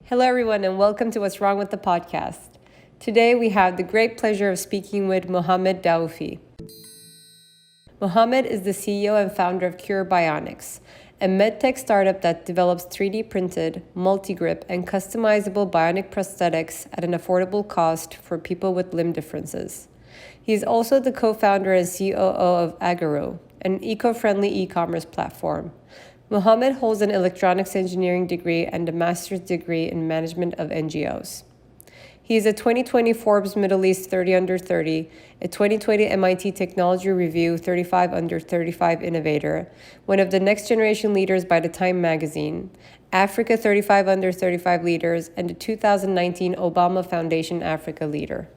Hello, everyone, and welcome to What's Wrong with the Podcast. Today, we have the great pleasure of speaking with Mohamed Dhaouafi. Mohamed is the CEO and founder of Bionics, a Medtech startup that develops 3D printed, multi-grip, and customizable bionic prosthetics at an affordable cost for people with limb differences. He is also the co-founder and COO of Agaruw, an eco-friendly e-commerce platform. Mohamed holds an electronics engineering degree and a master's degree in Management of NGOs. He is a 2020 Forbes Middle East 30 Under 30, a 2020 MIT Technology Review 35 Under 35 Innovator, one of the next generation leaders by the Time magazine, Africa 35 Under 35 leaders, and the 2019 Obama Foundation Africa leader.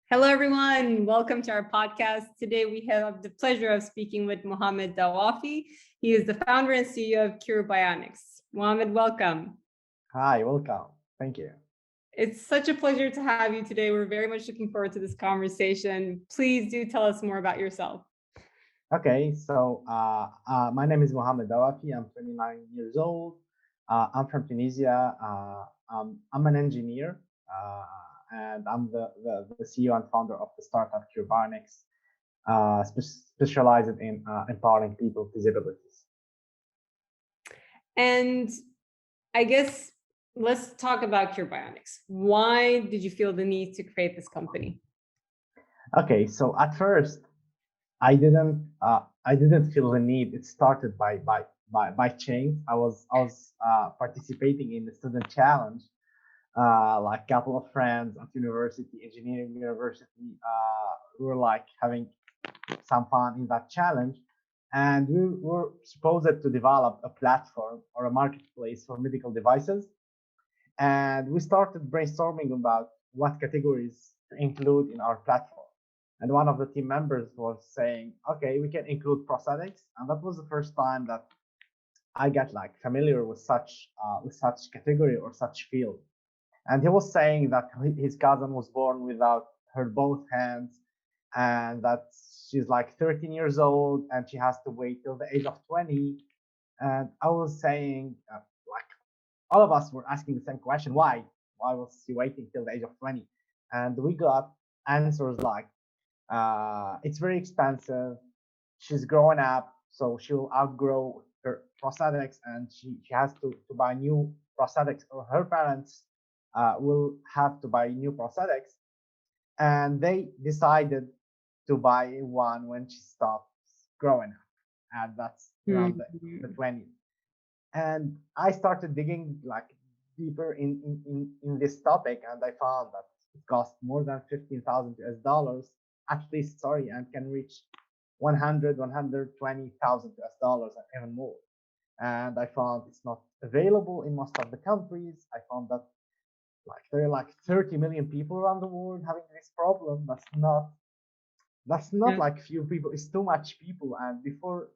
Hello, everyone. Welcome to our podcast. Today, we have the pleasure of speaking with Mohamed Dhaouafi. He is the founder and CEO of Bionics. Mohamed, welcome. Hi, welcome. Thank you. It's such a pleasure to have you today. We're very much looking forward to this conversation. Please do tell us more about yourself. Okay, so my name is Mohamed Dhaouafi. I'm 29 years old. I'm from Tunisia. I'm an engineer, and I'm the CEO and founder of the startup Bionics, specialized in empowering people with disabilities. And I guess let's talk about Bionics. Why did you feel the need to create this company? Okay, so at first, I didn't feel the need. It started by chance. I was participating in the student challenge, like a couple of friends at university, engineering university. We were like having some fun in that challenge, and we were supposed to develop a platform or a marketplace for medical devices. And we started brainstorming about what categories to include in our platform. And one of the team members was saying, okay, we can include prosthetics. And that was the first time that I got like familiar with such category or such field. And he was saying that his cousin was born without her both hands, and that she's like 13 years old and she has to wait till the age of 20. And I was saying, like, all of us were asking the same question: why? Why was she waiting till the age of 20? And we got answers like, it's very expensive. She's growing up, so she'll outgrow her prosthetics, and she has to buy new prosthetics, or her parents will have to buy new prosthetics. And they decided to buy one when she stops growing up, and that's around the 20s. And I started digging like deeper in this topic, and I found that it costs more than 15,000 US dollars at least, sorry, and can reach 120,000 US dollars and even more. And I found it's not available in most of the countries. I found that like there are like 30 million people around the world having this problem. That's not like few people. It's too much people. And before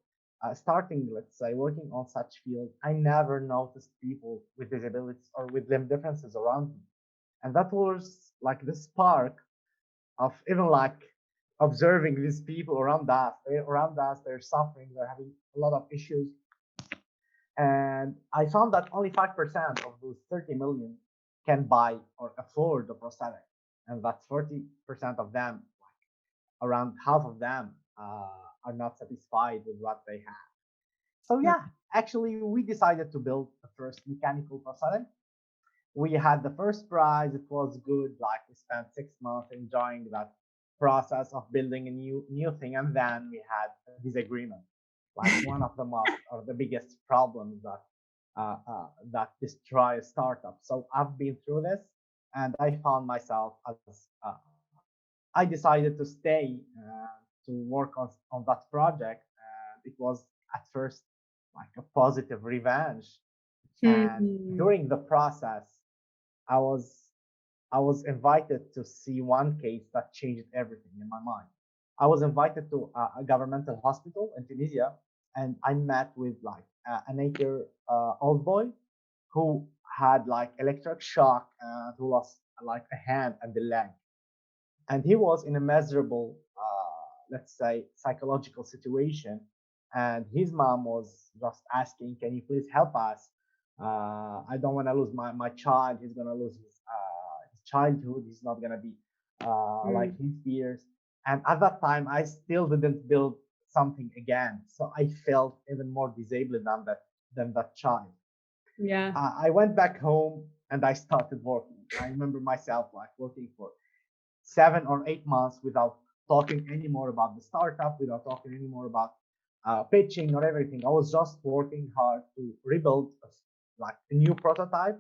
starting, let's say, working on such field, I never noticed people with disabilities or with limb differences around me. And that was like the spark of even like observing these people around us. They're suffering, they're having a lot of issues. And I found that only 5% of those 30 million can buy or afford the prosthetic. And that's 40% of them, like around half of them are not satisfied with what they have. So yeah, actually we decided to build the first mechanical prosthetic. We had the first prize. It was good. Like we spent 6 months enjoying that process of building a new thing, and then we had a disagreement. Like one of the most or the biggest problems that destroy a startup. So I've been through this, and I found myself as I decided to stay to work on that project, and it was at first like a positive revenge. And during the process, I was invited to see one case that changed everything in my mind. I was invited to a governmental hospital in Tunisia, and I met with like an 8-year old boy who had like electric shock and who lost like a hand and a leg, and he was in a miserable let's say, psychological situation, and his mom was just asking, "Can you please help us? I don't want to lose my child. He's gonna lose his childhood. He's not gonna be like his peers." And at that time, I still didn't build something again, so I felt even more disabled than that child. Yeah. I went back home and I started working. I remember myself like working for 7 or 8 months without talking anymore about the startup, without talking anymore about pitching or everything. I was just working hard to rebuild like a new prototype.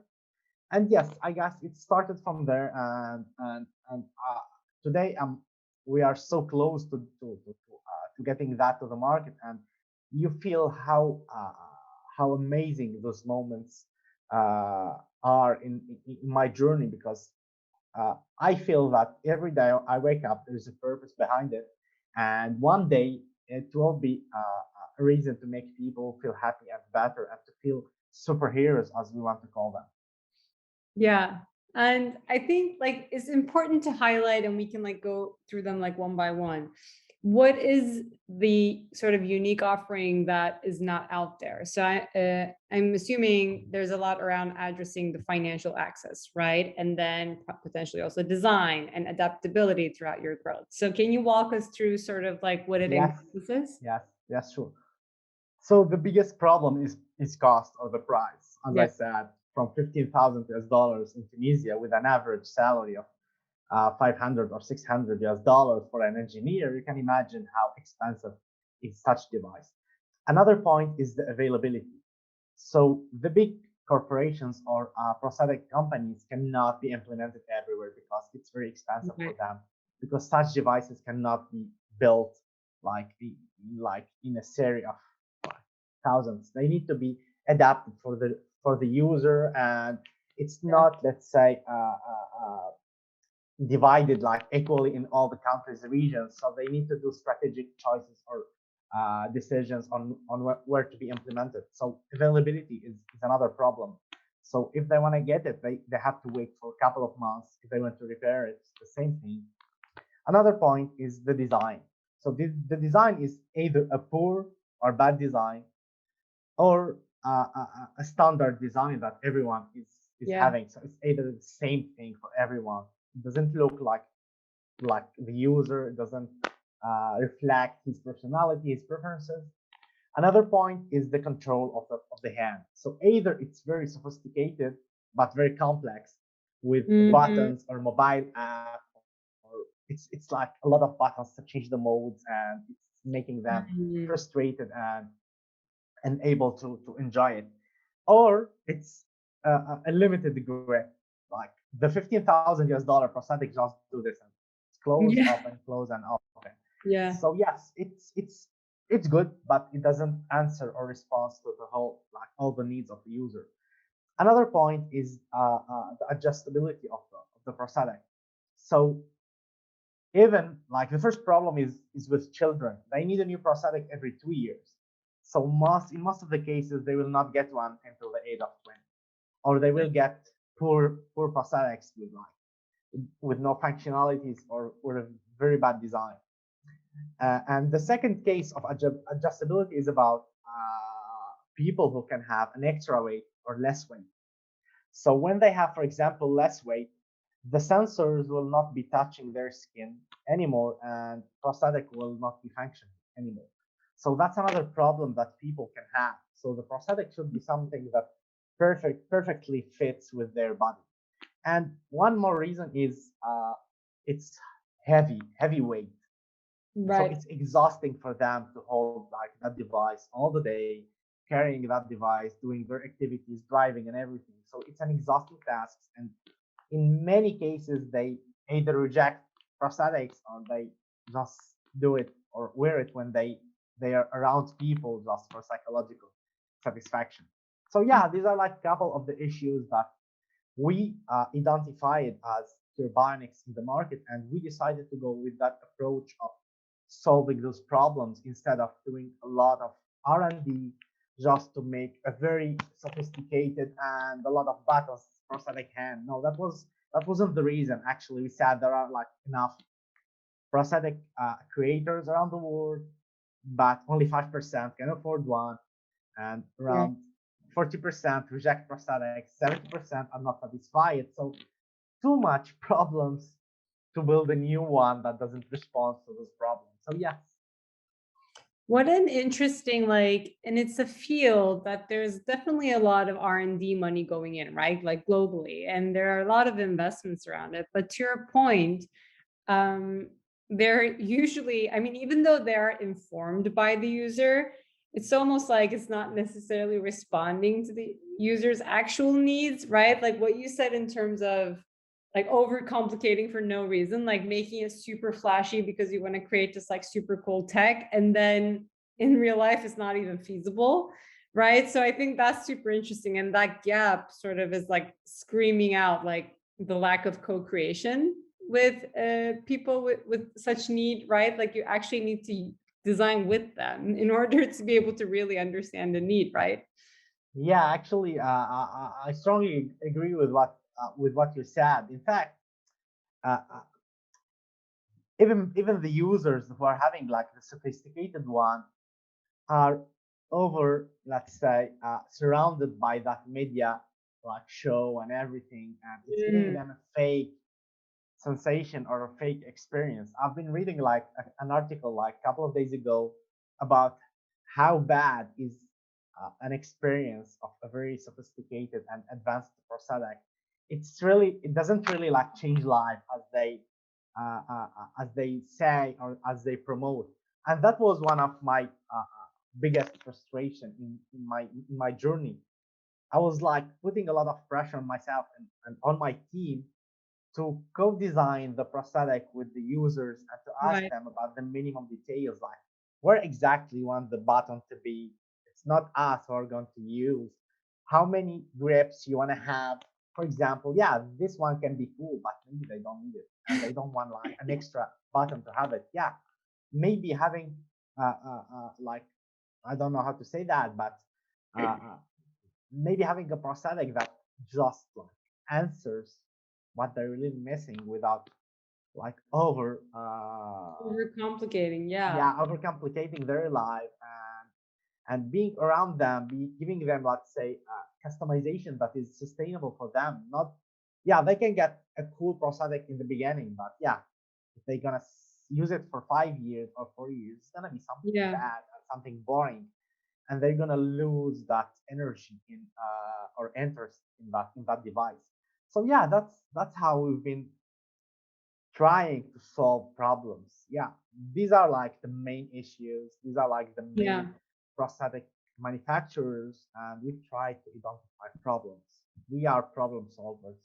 And yes, I guess it started from there. And today we are so close to getting that to the market, and you feel how amazing those moments are in my journey, because I feel that every day I wake up, there's a purpose behind it. And one day it will be a reason to make people feel happy and better and to feel superheroes, as we want to call them. Yeah. And I think like it's important to highlight, and we can like go through them like one by one. What is the sort of unique offering that is not out there? So I'm assuming there's a lot around addressing the financial access, right? And then potentially also design and adaptability throughout your growth. So can you walk us through sort of like what it Yes, encompasses? yes, sure. So the biggest problem is cost, or the price. As Yeah. I said, from 15,000 US dollars in Tunisia, with an average salary of 500 or 600 US dollars for an engineer, you can imagine how expensive is such device. Another point is the availability. So the big corporations or prosthetic companies cannot be implemented everywhere because it's very expensive for Right. them. Because such devices cannot be built like like in a series of thousands. They need to be adapted for the user, and it's Yeah. not, let's say, divided like equally in all the countries regions. So they need to do strategic choices or decisions on where to be implemented. So availability is another problem. So if they want to get it, they have to wait for a couple of months. If they want to repair it, it's the same thing. Another point is the design. So the design is either a poor or bad design, or a standard design that everyone is Yeah. having. So it's either the same thing for everyone. It doesn't look like the user. It doesn't reflect his personality, his preferences. Another point is the control of the hand. So either it's very sophisticated but very complex with Mhm. buttons or mobile app, or it's like a lot of buttons to change the modes, and it's making them Mhm. frustrated and able to enjoy it. Or it's a limited grip, like the 15,000 US dollar prosthetic just do this, and it's close, Yeah. open, close, and open. Yeah. So yes, it's good, but it doesn't answer or respond to the whole, like all the needs of the user. Another point is the adjustability of the prosthetic. So even like the first problem is with children. They need a new prosthetic every 2 years. So in most of the cases, they will not get one until the age of 20, or they will get poor prosthetics with no functionalities, or a very bad design. And the second case of adjustability is about people who can have an extra weight or less weight. So when they have, for example, less weight, the sensors will not be touching their skin anymore, and prosthetic will not be functioning anymore. So that's another problem that people can have. So the prosthetic should be something that perfectly fits with their body. And one more reason is it's heavy weight. So Right. it's exhausting for them to hold like that device all the day, carrying that device, doing their activities, driving and everything. So it's an exhausting task, and in many cases they either reject prosthetics, or they just do it or wear it when they are around people just for psychological satisfaction. So yeah, these are like a couple of the issues that we identified as Bionics in the market, and we decided to go with that approach of solving those problems instead of doing a lot of R&D just to make a very sophisticated and a lot of buttons prosthetic hand. No, that wasn't the reason. Actually, we said there are like enough prosthetic creators around the world, but only 5% can afford one, and Yeah. around 40% reject prosthetics, 70% are not satisfied. So too much problems to build a new one that doesn't respond to those problems. So yes. What an interesting, like, and it's a field that there's definitely a lot of R&D money going in, right? Like globally, and there are a lot of investments around it. But to your point, um, they're usually, I mean, even though they're informed by the user, it's almost like it's not necessarily responding to the user's actual needs, right? Like what you said in terms of like overcomplicating for no reason, like making it super flashy because you want to create this like super cool tech, and then in real life it's not even feasible, right? So I think that's super interesting, and that gap sort of is like screaming out like the lack of co-creation with people with such need, right? Like you actually need to design with them in order to be able to really understand the need, right? Yeah, actually, I strongly agree with what you said. In fact, uh, uh, even the users who are having like the sophisticated one are over, let's say, surrounded by that media like show and everything, and it's giving Mm, them a fake sensation or a fake experience. I've been reading like an article like a couple of days ago about how bad is an experience of a very sophisticated and advanced prosthetic. It doesn't really like change life as they say or as they promote. And that was one of my biggest frustration in my journey. I was like putting a lot of pressure on myself and on my team to co-design the prosthetic with the users and to ask right. them about the minimum details, like where exactly you want the button to be. It's not us who are going to use. How many grips you want to have. For example, yeah, this one can be full, but maybe they don't need it and they don't want like an extra button to have it. Yeah, maybe having like, I don't know how to say that, but uh, uh, maybe having a prosthetic that just like answers what they're really missing without like Overcomplicating, yeah. yeah, overcomplicating their life, and being around them, giving them, let's say, customization that is sustainable for them. Not, yeah, they can get a cool prosthetic in the beginning, but yeah, if they're gonna use it for 5 years or 4 years, it's gonna be something Yeah. bad and something boring, and they're gonna lose that energy in or interest in that device. So yeah, that's how we've been trying to solve problems. Yeah, these are like the main issues. These are like the Yeah. main prosthetic manufacturers, and we try to identify problems. We are problem solvers.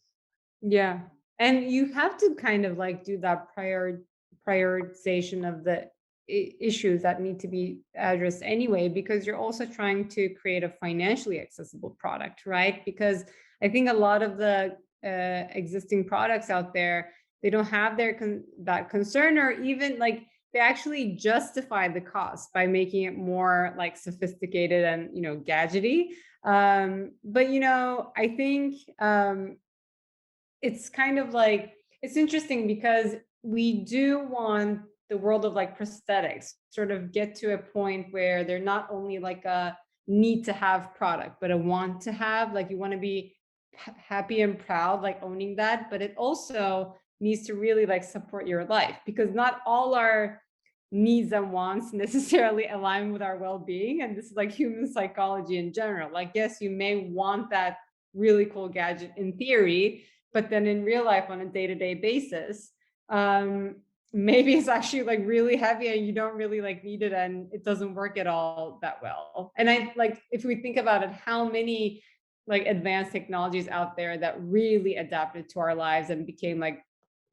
Yeah. And you have to kind of like do that prioritization of the issues that need to be addressed anyway, because you're also trying to create a financially accessible product, right? Because I think a lot of the existing products out there, they don't have that concern, or even like they actually justify the cost by making it more like sophisticated and gadgety. But I think it's kind of like it's interesting because we do want the world of like prosthetics sort of get to a point where they're not only like a need to have product, but a want to have, like you want to be happy and proud like owning that, but it also needs to really like support your life, because not all our needs and wants necessarily align with our well-being, and this is like human psychology in general. Like yes, you may want that really cool gadget in theory, but then in real life on a day-to-day basis, maybe it's actually like really heavy and you don't really like need it, and it doesn't work at all that well. And I like, if we think about it, how many like advanced technologies out there that really adapted to our lives and became like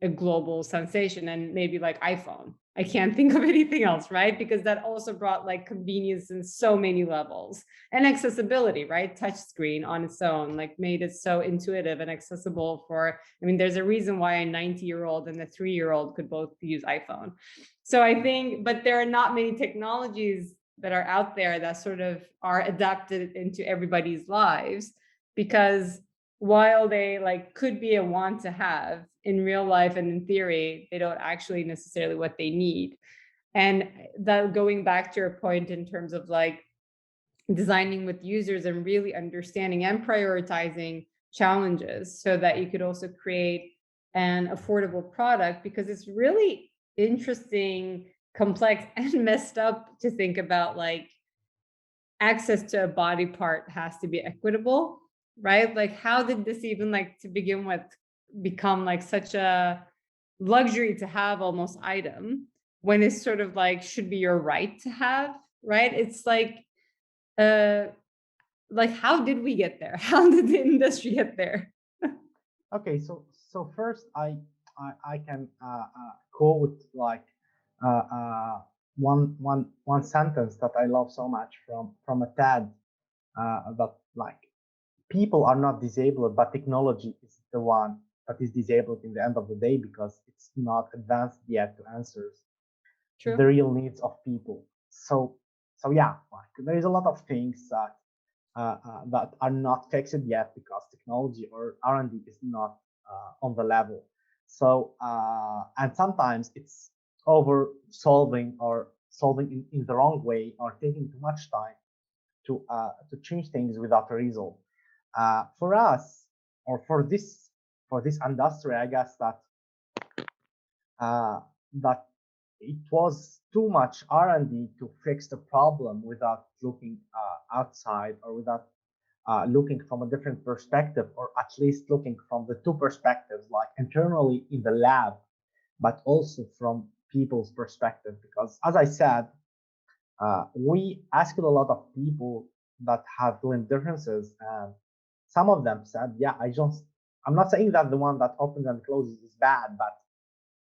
a global sensation, and maybe like iPhone. I can't think of anything else, right? Because that also brought like convenience in so many levels, and accessibility, right? Touch screen on its own, like made it so intuitive and accessible for, I mean, there's a reason why a 90-year-old and a 3-year-old could both use iPhone. So I think, but there are not many technologies that are out there that sort of are adapted into everybody's lives, because while they like could be a want to have in real life and in theory, they don't actually necessarily what they need. And that going back to your point in terms of like designing with users and really understanding and prioritizing challenges so that you could also create an affordable product, because it's really interesting, complex, and messed up to think about like access to a body part has to be equitable, right? Like how did this even like to begin with become like such a luxury to have almost item when it's sort of like should be your right to have, right? It's uh like how did we get there? How did the industry get there? Okay, so first I can quote like uh, uh, one sentence that I love so much from a TED, that like people are not disabled, but technology is the one that is disabled in the end of the day, because it's not advanced yet to answer the True. real needs of people. So yeah, like there is a lot of things that are not fixed yet because technology or R&D is not on the level. So and sometimes it's over solving or solving in the wrong way or taking too much time to change things without a result. For us, or for this industry, I guess that uh, that it was too much R&D to fix the problem without looking outside, or without looking from a different perspective, or at least looking from the two perspectives, like internally in the lab, but also from people's perspective. Because as I said, we asked a lot of people that have limb differences, and some of them said, yeah, I'm not saying that the one that opens and closes is bad, but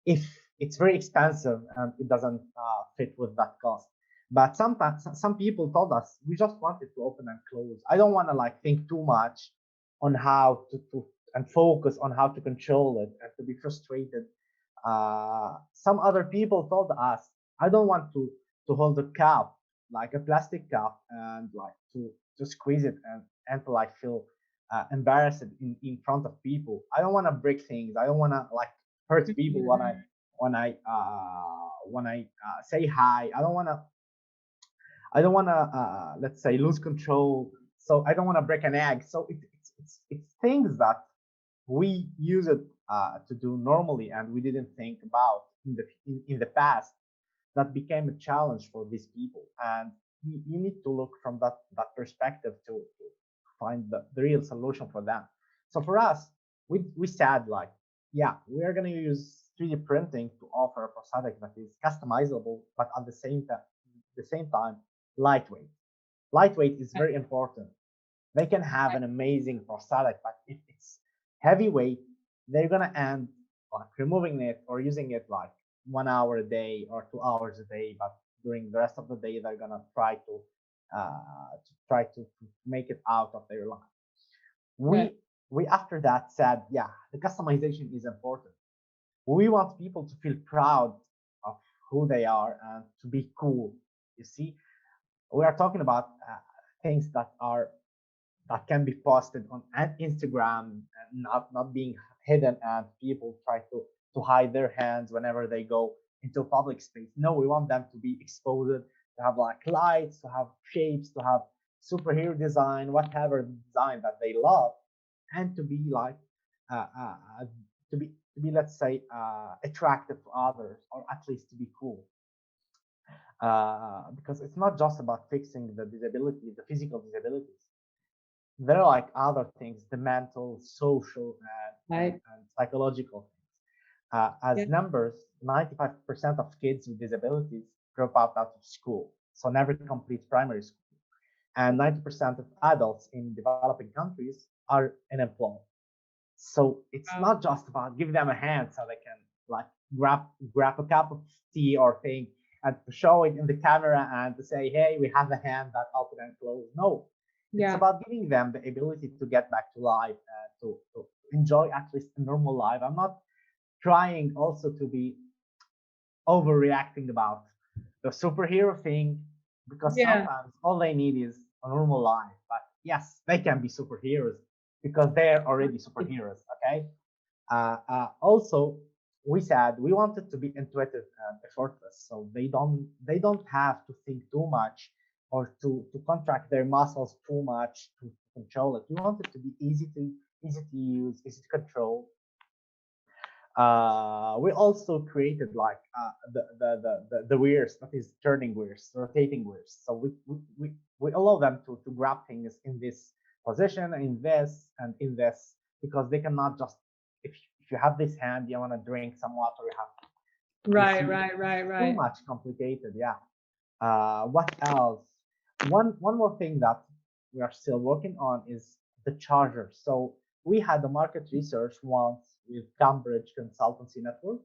if it's very expensive and it doesn't fit with that cost. But sometimes some people told us we just wanted to open and close. I don't want to like think too much on how to and focus on how to control it and to be frustrated. Some other people told us I don't want to hold a cup, like a plastic cup, and like to squeeze it and to like feel embarrassed in front of people. I don't want to break things. I don't want to like hurt people when I say hi. I don't want to let's say lose control. So I don't want to break an egg. So it's things that we use it to do normally, and we didn't think about in the past, that became a challenge for these people. And you need to look from that perspective to find the real solution for them. So for us, we said like, yeah, we are going to use 3D printing to offer a prosthetic that is customizable, but at the same time lightweight. Lightweight is very important. They can have an amazing prosthetic, but if it's heavyweight, they're gonna end like removing it or using it like 1 hour a day or 2 hours a day. But during the rest of the day, they're gonna try to make it out of their life. Right. We after that said, yeah, the customization is important. We want people to feel proud of who they are and to be cool. You see, we are talking about things that can be posted on Instagram and not being hidden, and people try to hide their hands whenever they go into public space. No, we want them to be exposed, to have like lights, to have shapes, to have superhero design, whatever design that they love, and to be like uh, uh, uh, to be let's say attractive to others, or at least to be cool. Because it's not just about fixing the disability, the physical disabilities. There are like other things, the mental, social, Right. and psychological things. Yeah. As numbers, 95% of kids with disabilities drop out of school, so never complete primary school. And 90% of adults in developing countries are unemployed. So it's Wow. not just about giving them a hand so they can like grab a cup of tea or thing and to show it in the camera and to say, hey, we have a hand that open and close. No, it's Yeah. about giving them the ability to get back to life and to enjoy at least a normal life. I'm not trying also to be overreacting about the superhero thing, because Yeah. sometimes all they need is a normal life. But yes, they can be superheroes because they're already superheroes. Okay. Also, we said we want it to be intuitive and effortless, so they don't have to think too much or to contract their muscles too much to control it. We want it to be easy to use, easy to control. We also created like the wheels, that is turning wheels, rotating wheels. So we allow them to grab things in this position, in this, and in this, because they cannot just, if you have this hand, you want to drink some water, you have, too much complicated. Yeah. What else? One more thing that we are still working on is the charger. So we had a market research once with Cambridge Consultancy Network,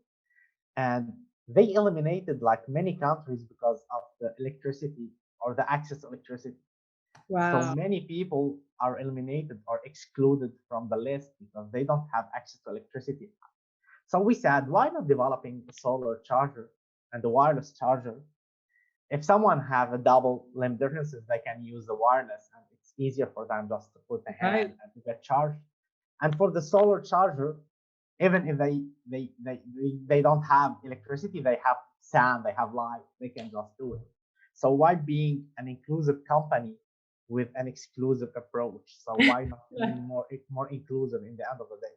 and they eliminated like many countries because of the electricity or the access to electricity. So many people are eliminated or excluded from the list because they don't have access to electricity. So we said, why not developing a solar charger and a wireless charger? If someone have a double limb differences, they can use the wireless, and it's easier for them just to put the hand and to get charged. And for the solar charger, even if they don't have electricity, they have sound, they have light, they can just do it. So why being an inclusive company with an exclusive approach? So why not being more inclusive in the end of the day?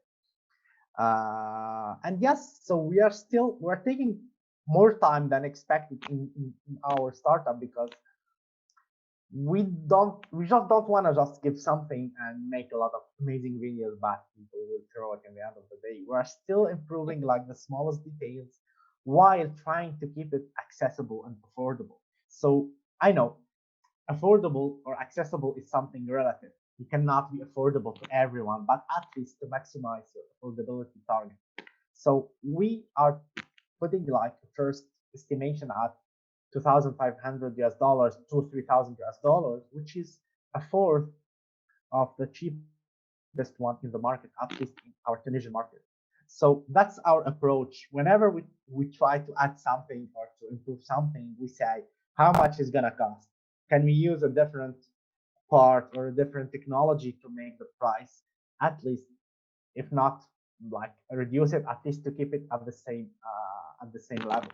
And yes, so we're taking more time than expected in our startup, because we just don't want to just give something and make a lot of amazing videos, but people will throw it in the end of the day. We're still improving like the smallest details while trying to keep it accessible and affordable. So I know affordable or accessible is something relative. You cannot be affordable to everyone, but at least to maximize your affordability target. So we are putting like the first estimation at $2,500 to $3,000, which is a fourth of the cheapest one in the market, at least in our Tunisian market. So that's our approach. Whenever we try to add something or to improve something, we say, how much is gonna cost? Can we use a different part or a different technology to make the price, at least, if not like reduce it, at least to keep it at the same level.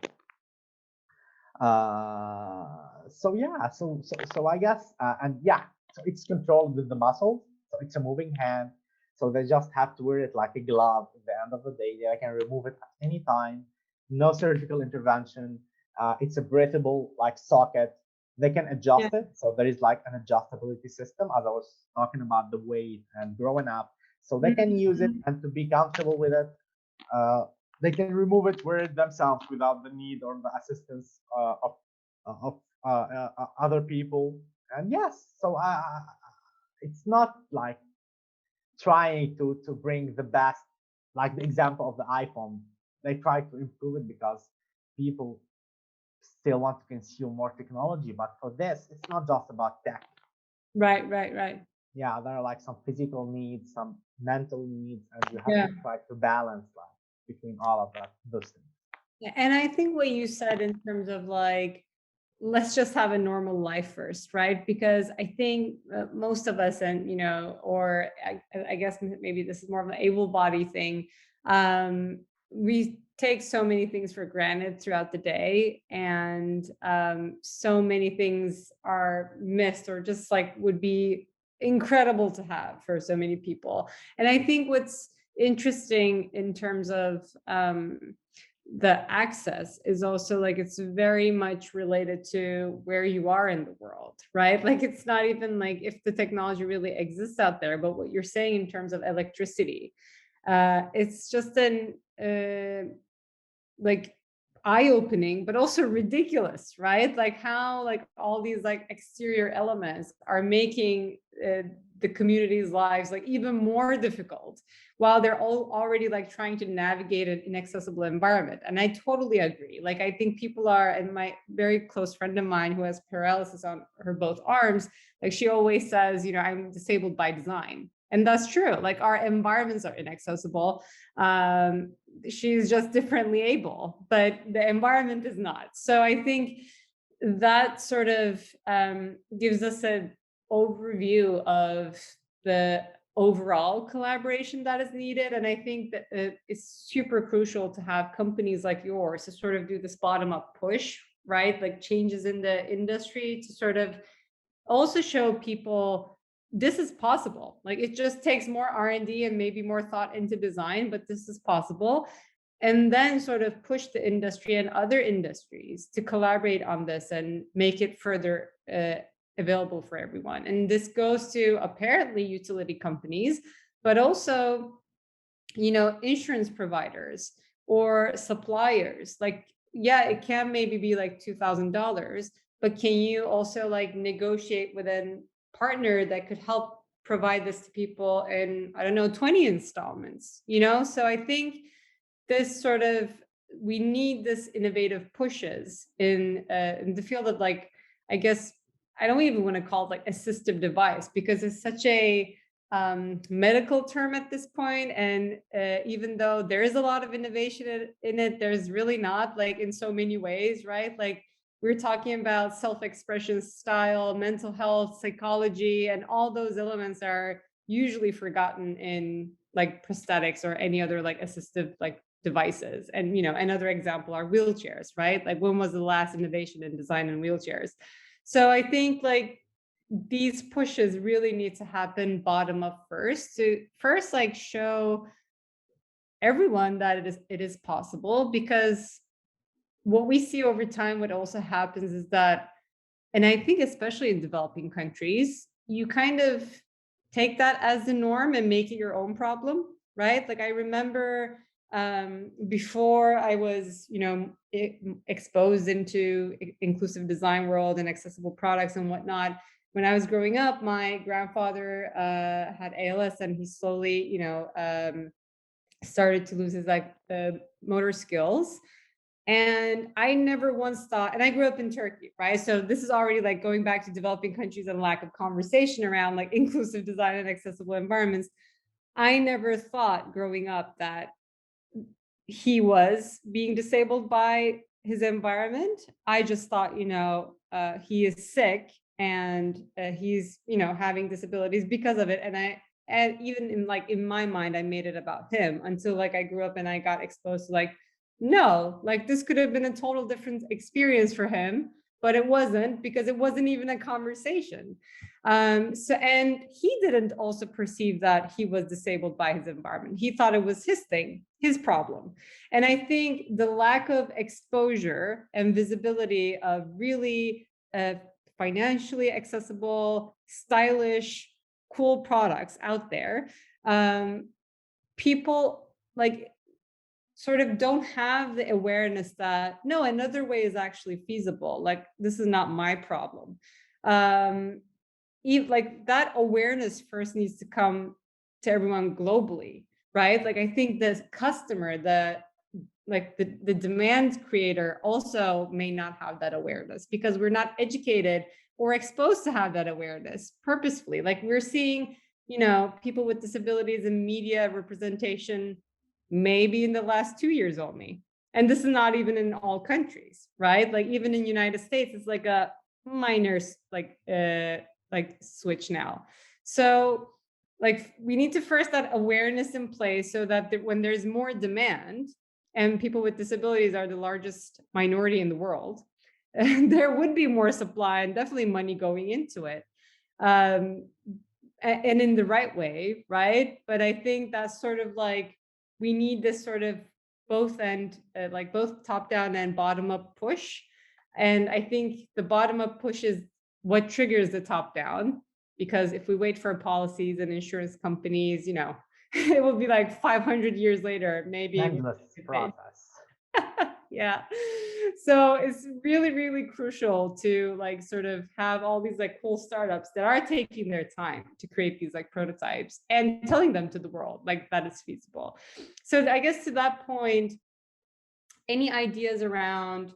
So yeah, so I guess, and yeah, so it's controlled with the muscle, so it's a moving hand, so they just have to wear it like a glove. At the end of the day, they can remove it at any time, no surgical intervention. It's a breathable like socket. They can adjust it, so there is like an adjustability system, as I was talking about the weight and growing up, so they can use it and to be comfortable with it. They can remove it, wear it themselves without the need or the assistance of other people. And yes, so it's not like trying to bring the best, like the example of the iPhone. They try to improve it because people still want to consume more technology. But for this, it's not just about tech. Right. Yeah, there are like some physical needs, some mental needs, and you have to try to balance like between all of those things. And I think what you said in terms of like, let's just have a normal life first, right? Because I think most of us, and or I guess maybe this is more of an able-bodied thing, we take so many things for granted throughout the day, and so many things are missed or just like would be incredible to have for so many people. And I think what's interesting in terms of the access is also like, it's very much related to where you are in the world, right? Like, it's not even like if the technology really exists out there, but what you're saying in terms of electricity, it's just an like eye-opening, but also ridiculous, right? Like how like all these like exterior elements are making the community's lives like even more difficult, while they're all already like trying to navigate an inaccessible environment. And I totally agree. Like, I think people are, and my very close friend of mine who has paralysis on her both arms, like she always says, I'm disabled by design. And that's true. Like, our environments are inaccessible. She's just differently able, but the environment is not. So I think that sort of gives us an overview of the overall collaboration that is needed. And I think that it's super crucial to have companies like yours to sort of do this bottom-up push, right? Like changes in the industry to sort of also show people this is possible. Like it just takes more R&D and maybe more thought into design, but this is possible. And then sort of push the industry and other industries to collaborate on this and make it further available for everyone. And this goes to apparently utility companies, but also, you know, insurance providers or suppliers. Like, yeah, it can maybe be like $2,000, but can you also like negotiate with a partner that could help provide this to people in, I don't know, 20 installments, you know? So I think this sort of, we need this innovative pushes in the field of like, I guess, I don't even want to call it like assistive device because it's such a medical term at this point. And even though there is a lot of innovation in it, there's really not, like in so many ways, right? Like we're talking about self-expression, style, mental health, psychology, and all those elements are usually forgotten in like prosthetics or any other like assistive like devices. And, you know, another example are wheelchairs, right? Like when was the last innovation in design in wheelchairs? So I think like these pushes really need to happen bottom up first to first like show everyone that it is possible, because what we see over time, what also happens is that, and I think especially in developing countries, you kind of take that as the norm and make it your own problem, right? Like I remember before I was, you know, exposed into inclusive design world and accessible products and whatnot. When I was growing up, my grandfather had ALS, and he slowly, you know, started to lose his like motor skills. And I never once thought, and I grew up in Turkey, right? So this is already like going back to developing countries and lack of conversation around like inclusive design and accessible environments. I never thought growing up that he was being disabled by his environment. I just thought, you know, he is sick and he's, you know, having disabilities because of it. And even in like in my mind, I made it about him until like I grew up and I got exposed to like, no, like this could have been a total different experience for him, but it wasn't, because it wasn't even a conversation. And he didn't also perceive that he was disabled by his environment. He thought it was his thing, his problem. And I think the lack of exposure and visibility of really financially accessible, stylish, cool products out there, people like sort of don't have the awareness that no, another way is actually feasible. Like this is not my problem. Like that awareness first needs to come to everyone globally, right? Like I think the customer, the demand creator also may not have that awareness because we're not educated or exposed to have that awareness purposefully. Like we're seeing, you know, people with disabilities in media representation maybe in the last 2 years only. And this is not even in all countries, right? Like even in the United States, it's like a minor like switch now. So like we need to first that awareness in place so that when there's more demand, and people with disabilities are the largest minority in the world, there would be more supply and definitely money going into it. And in the right way, right? But I think that's sort of like, we need this sort of both end, like both top down and bottom up push. And I think the bottom up push is what triggers the top down, because if we wait for policies and insurance companies, you know, it will be like 500 years later, maybe. Endless process. Yeah. So it's really, really crucial to like sort of have all these like cool startups that are taking their time to create these like prototypes and telling them to the world like that is feasible. So I guess to that point, any ideas around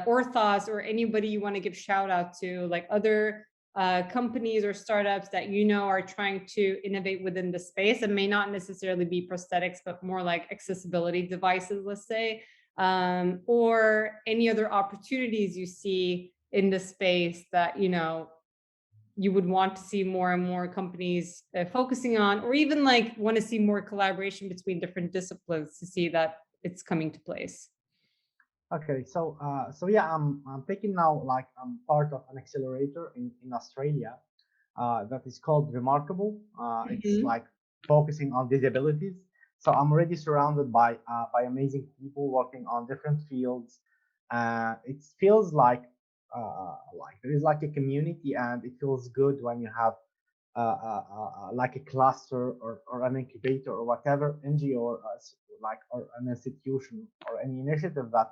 or thoughts or anybody you want to give shout out to, like other companies or startups that you know are trying to innovate within the space and may not necessarily be prosthetics, but more like accessibility devices, let's say, or any other opportunities you see in the space that, you know, you would want to see more and more companies focusing on, or even like want to see more collaboration between different disciplines to see that it's coming to place? Okay, so yeah, I'm thinking now, like I'm part of an accelerator in Australia that is called Remarkable. It's Mhm. like focusing on disabilities. So I'm already surrounded by amazing people working on different fields. It feels like there is like a community, and it feels good when you have like a cluster or an incubator or whatever NGO or an institution or any initiative that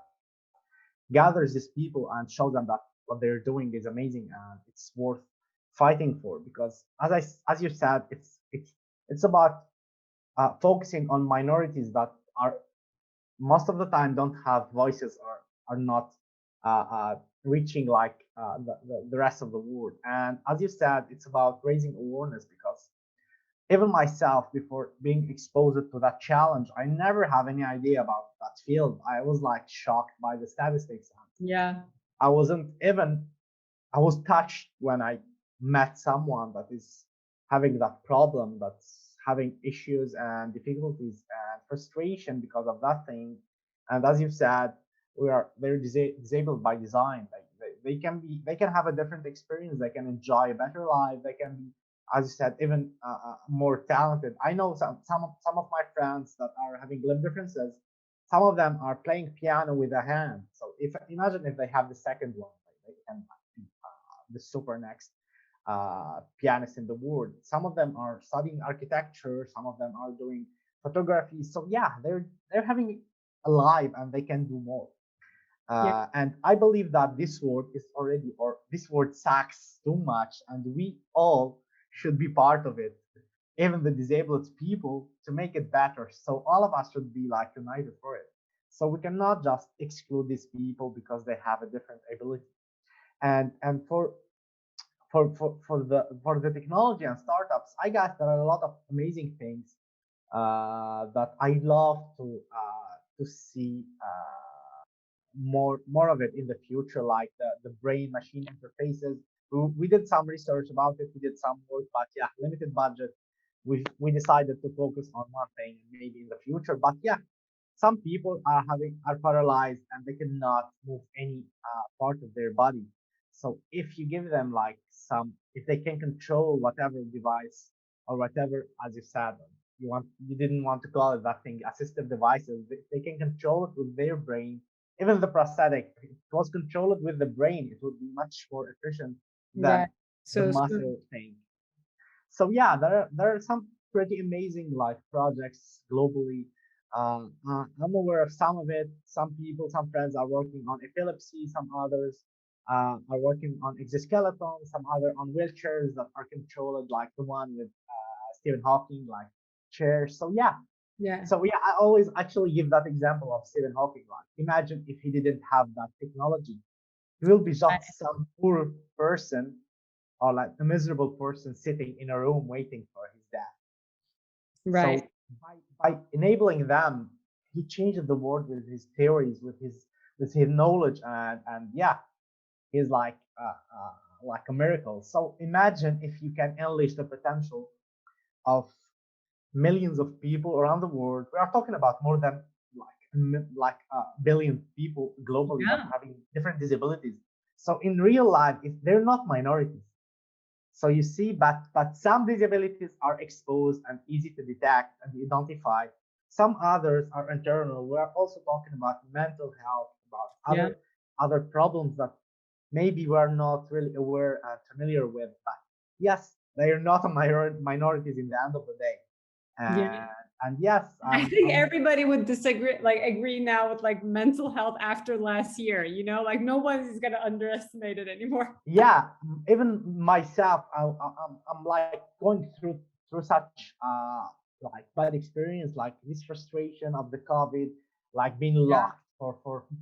gathers these people and shows them that what they're doing is amazing and it's worth fighting for. Because as you said, it's about focusing on minorities that are most of the time don't have voices or are not reaching like the rest of the world. And as you said, it's about raising awareness, because even myself, before being exposed to that challenge, I never have any idea about that field. I was like shocked by the statistics. Yeah. I wasn't even, I was touched when I met someone that is having that problem, that's having issues and difficulties and frustration because of that thing. And as you said, they're disabled by design. Like they can have a different experience. They can enjoy a better life. They can be, as you said, even more talented. I know some of my friends that are having limb differences. Some of them are playing piano with a hand. So if imagine if they have the second one, like they can be the super next pianist in the world. Some of them are studying architecture. Some of them are doing photography. So yeah, they're having a life and they can do more. Yeah. And I believe that this world is already, or this world sucks too much, and we all should be part of it, even the disabled people, to make it better. So all of us should be like united for it. So we cannot just exclude these people because they have a different ability. And for the technology and startups, I guess there are a lot of amazing things that I love to see more of it in the future, like the brain machine interfaces. We did some research about it, we did some work, but yeah, limited budget. We decided to focus on one thing, maybe in the future. But yeah, some people are paralyzed and they cannot move any part of their body. So if you give them like if they can control whatever device or whatever, as you said, you didn't want to call it that thing, assistive devices, they can control it with their brain. Even the prosthetic, if it was controlled with the brain, it would be much more efficient Right. than the So, muscle thing. So yeah, there are some pretty amazing like projects globally. I'm aware of some of it. Some people, some friends are working on epilepsy. Some others are working on exoskeletons. Some other on wheelchairs that are controlled, like the one with Stephen Hawking, like chairs. So yeah, yeah. I always actually give that example of Stephen Hawking. Like, imagine if he didn't have that technology, he will be just some poor person or like a miserable person sitting in a room waiting for his death. Right. So by enabling them, he changed the world with his theories, with his knowledge, and yeah, he's like a miracle. So imagine if you can unleash the potential of millions of people around the world. We are talking about more than like a billion people globally that Yeah. are having different disabilities. So in real life, if they're not minorities, so you see, but some disabilities are exposed and easy to detect and identify. Some others are internal. We are also talking about mental health, about Yeah. other problems that maybe we're not really aware and familiar with. But yes, they are not a minorities in the end of the day. Yeah. And and yes, I think everybody would disagree, like agree now with like mental health after last year, like nobody's gonna underestimate it anymore. yeah, even myself, I'm like going through such like bad experience, like this frustration of the COVID, like being Yeah. locked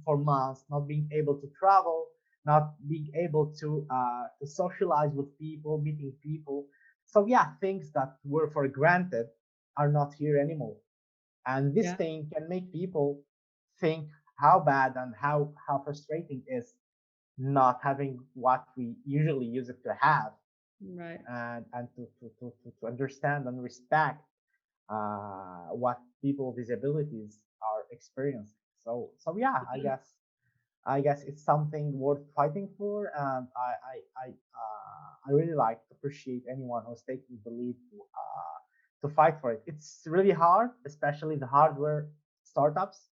for months, not being able to travel, not being able to socialize with people, meeting people. So yeah, things that were for granted are not here anymore. And this Yeah. thing can make people think how bad and how frustrating is not having what we usually use it to have. Right. and to understand and respect what people with disabilities are experiencing. So yeah, I guess it's something worth fighting for, and I really like to appreciate anyone who's taking the lead to fight for it. It's really hard, especially the hardware startups.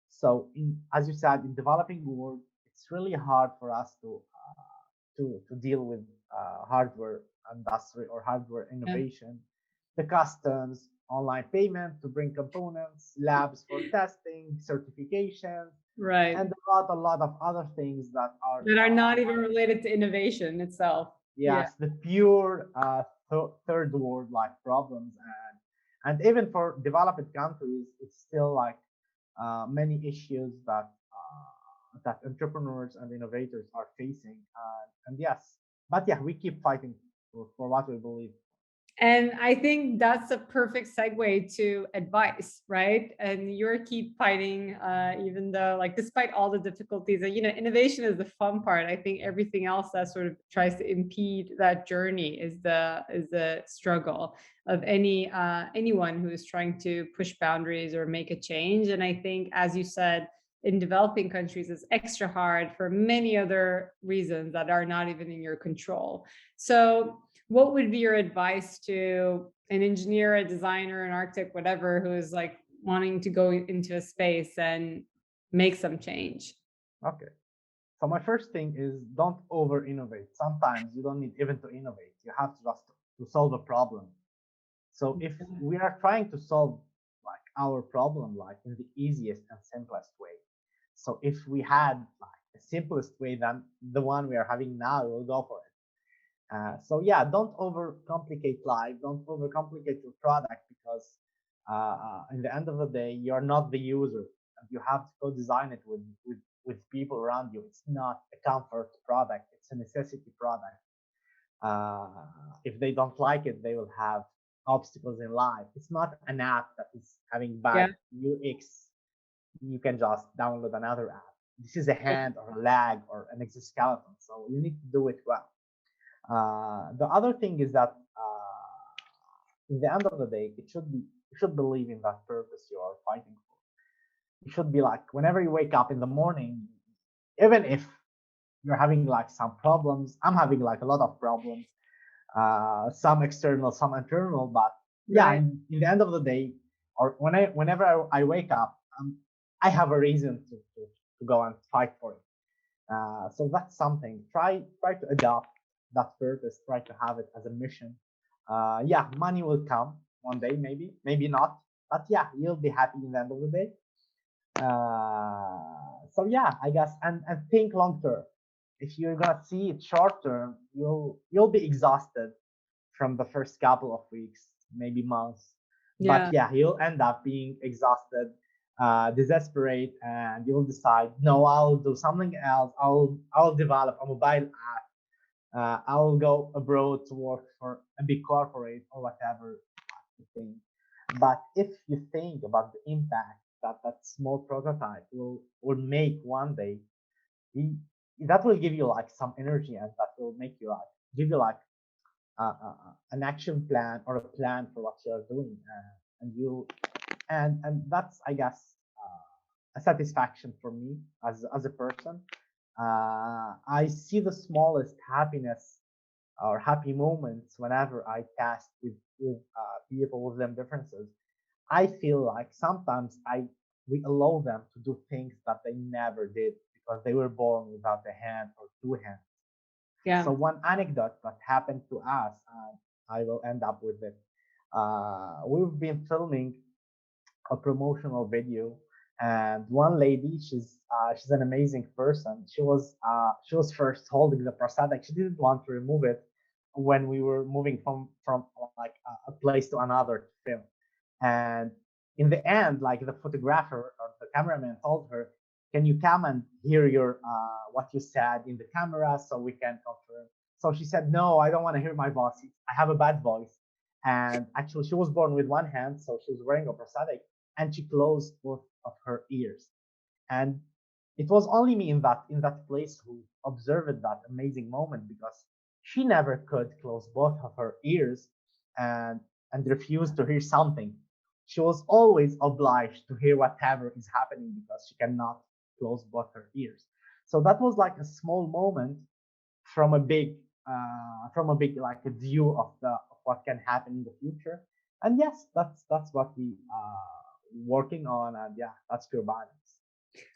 So, as you said, in developing world, it's really hard for us to deal with hardware industry or hardware Yeah. innovation, the customs, online payment to bring components, labs for testing, certifications, Right. and a lot of other things that are That are not even related to innovation itself. Yeah. yes, the pure third world like problems, and even for developed countries, it's still like many issues that entrepreneurs and innovators are facing. And yes, but yeah, we keep fighting for what we believe. And I think that's a perfect segue to advice, right? And you're keep fighting, even though, like, despite all the difficulties, and innovation is the fun part. I think everything else that sort of tries to impede that journey is the struggle of anyone who is trying to push boundaries or make a change. And I think, as you said, in developing countries, it's extra hard for many other reasons that are not even in your control. So what would be your advice to an engineer, a designer, an architect, whatever, who is like wanting to go into a space and make some change? Okay. So my first thing is don't over innovate. Sometimes you don't need even to innovate. You have to just to solve a problem. So if we are trying to solve like our problem like in the easiest and simplest way. So if we had like the simplest way than the one we are having now, we'll go for it. So yeah, don't overcomplicate life. Don't overcomplicate your product because in the end of the day, you're not the user, and you have to co-design it with people around you. It's not a comfort product; it's a necessity product. If they don't like it, they will have obstacles in life. It's not an app that is having bad Yeah. UX. You can just download another app. This is a hand or a leg or an exoskeleton, so you need to do it well. The other thing is that in the end of the day, you should believe in that purpose you are fighting for. You should be like whenever you wake up in the morning, even if you're having like some problems. I'm having like a lot of problems, some external, some internal. But yeah, Right. in the end of the day, or whenever I wake up, I have a reason to go and fight for it. So that's something. Try to adopt that purpose. Try to have it as a mission. Yeah, money will come one day, maybe not, but yeah, you'll be happy in the end of the day. So yeah, I guess, and think long term. If you're gonna see it short term, you'll be exhausted from the first couple of weeks, maybe months. But Yeah. yeah, you'll end up being exhausted, desperate, and you'll decide, no, I'll do something else. I'll develop a mobile app. I'll go abroad to work for a big corporate or whatever thing. But if you think about the impact that that small prototype will make one day, that will give you like some energy, and that will make you like give you like an action plan or a plan for what you're doing, and you and that's I guess a satisfaction for me as a person. I see the smallest happiness or happy moments whenever I task with people with them differences. I feel like sometimes I we allow them to do things that they never did because they were born without a hand or two hands. So Yeah. one anecdote that happened to us, and I will end up with it. We've been filming a promotional video, and one lady, she's an amazing person. She was first holding the prosthetic. She didn't want to remove it when we were moving from like a place to another to film. And in the end, like the photographer or the cameraman told her, "Can you come and hear your what you said in the camera so we can confirm?" So she said, "No, I don't want to hear my voice. I have a bad voice." And actually, she was born with one hand, so she was wearing a prosthetic, and she closed both of her ears. And it was only me in that place who observed that amazing moment because she never could close both of her ears and refused to hear something. She was always obliged to hear whatever is happening because she cannot close both her ears. So that was like a small moment from a big like a view of what can happen in the future. And yes, that's what we working on, and yeah, that's pure Bionics.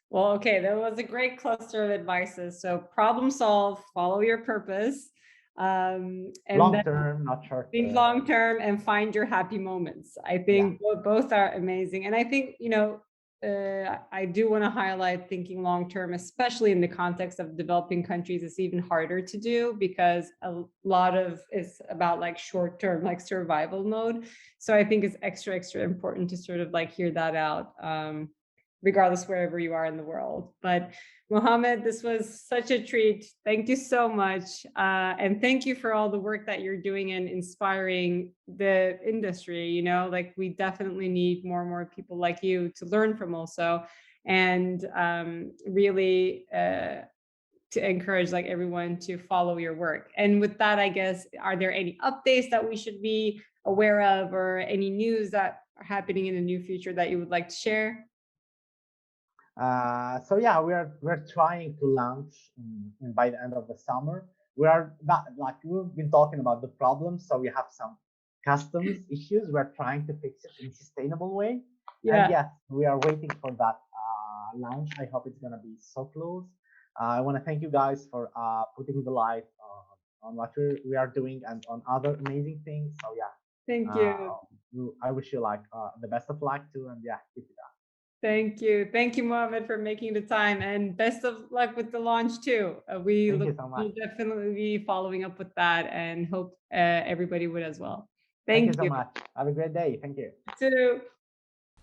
Well, okay, that was a great cluster of advices. So problem solve, follow your purpose, and Long then term, not short think term. long term and find your happy moments. I think both are amazing. And I think, I do want to highlight thinking long term, especially in the context of developing countries. It's even harder to do because a lot of it's about like short term, like survival mode. So I think it's extra important to sort of like hear that out, regardless wherever you are in the world. But Mohamed, this was such a treat. Thank you so much. And thank you for all the work that you're doing in inspiring the industry. Like we definitely need more and more people like you to learn from also. And really to encourage like everyone to follow your work. And with that, I guess, are there any updates that we should be aware of or any news that are happening in the near future that you would like to share? So yeah, we're trying to launch by the end of the summer. We are not like we've been talking about the problems, so we have some customs issues. We're trying to fix it in a sustainable way. Yeah. And yes, we are waiting for that launch. I hope it's gonna be so close. I want to thank you guys for putting the light on what we are doing and on other amazing things. So yeah, Thank you. I wish you like the best of luck too, and yeah, keep it up. Thank you. Thank you, Mohamed, for making the time, and best of luck with the launch too. Thank you so much. We'll definitely be following up with that and hope everybody would as well. Thank you so much. Have a great day. Thank you. Too.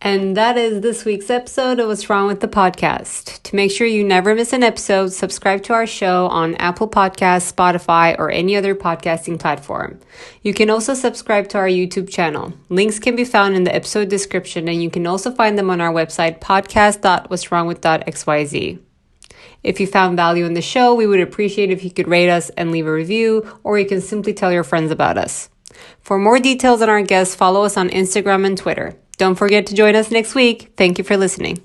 And that is this week's episode of What's Wrong with the Podcast. To make sure you never miss an episode, subscribe to our show on Apple Podcasts, Spotify, or any other podcasting platform. You can also subscribe to our YouTube channel. Links can be found in the episode description, and you can also find them on our website, podcast.what'swrongwith.xyz. If you found value in the show, we would appreciate if you could rate us and leave a review, or you can simply tell your friends about us. For more details on our guests, follow us on Instagram and Twitter. Don't forget to join us next week. Thank you for listening.